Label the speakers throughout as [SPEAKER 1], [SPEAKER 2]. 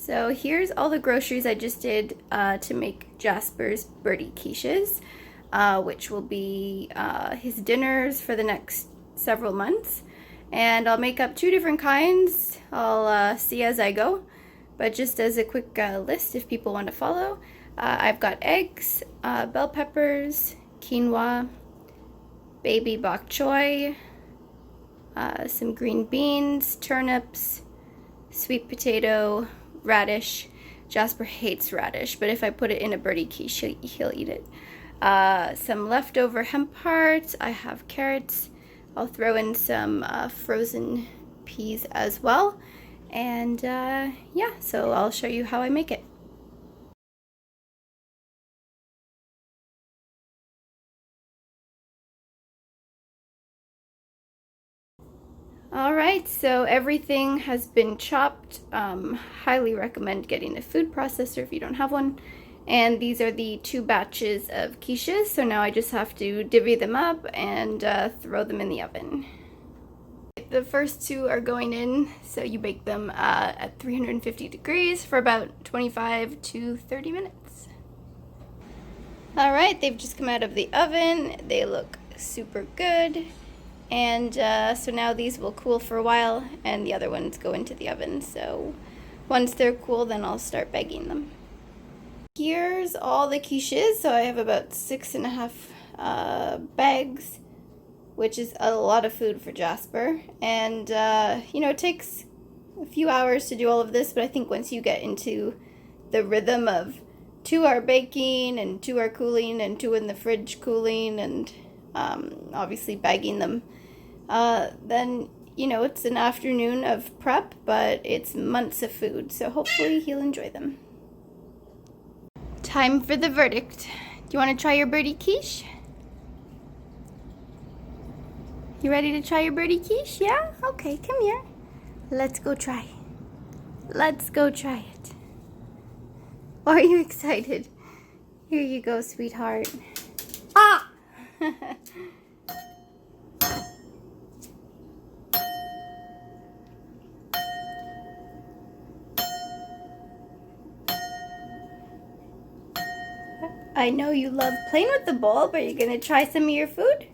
[SPEAKER 1] So here's all the groceries I just did to make Jasper's birdie quiches, which will be his dinners for the next several months. And I'll make up 2 different kinds. I'll see as I go. But just as a quick list, if people want to follow, I've got eggs, bell peppers, quinoa, baby bok choy, some green beans, turnips, sweet potato, radish. Jasper hates radish, but if I put it in a birdie quiche, he'll eat it. Some leftover hemp hearts. I have carrots. I'll throw in some frozen peas as well. And yeah, so I'll show you how I make it. Alright, so everything has been chopped. Highly recommend getting a food processor if you don't have one. And these are the 2 batches of quiches, so now I just have to divvy them up and throw them in the oven. The first 2 are going in, so you bake them at 350 degrees for about 25 to 30 minutes. Alright, they've just come out of the oven. They look super good. And so now these will cool for a while and the other ones go into the oven. So once they're cool, then I'll start bagging them. Here's all the quiches. So I have about 6.5 bags, which is a lot of food for Jasper. And you know, it takes a few hours to do all of this, but I think once you get into the rhythm of 2 are baking and 2 are cooling and 2 in the fridge cooling and obviously bagging them, then, you know, it's an afternoon of prep, but it's months of food, so hopefully he'll enjoy them. Time for the verdict. Do you want to try your birdie quiche? You ready to try your birdie quiche? Yeah? Okay, come here. Let's go try. Let's go try it. Are you excited? Here you go, sweetheart. Ah! I know you love playing with the bowl, but you're gonna try some of your food?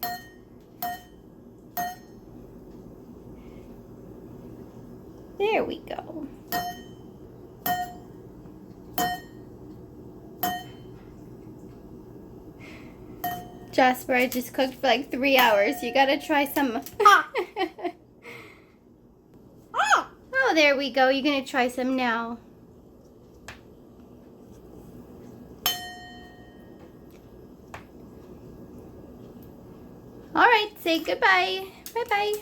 [SPEAKER 1] There we go. Jasper, I just cooked for like 3 hours. You gotta try some. Ah. Oh, there we go. You're gonna try some now. All right, say goodbye. Bye-bye.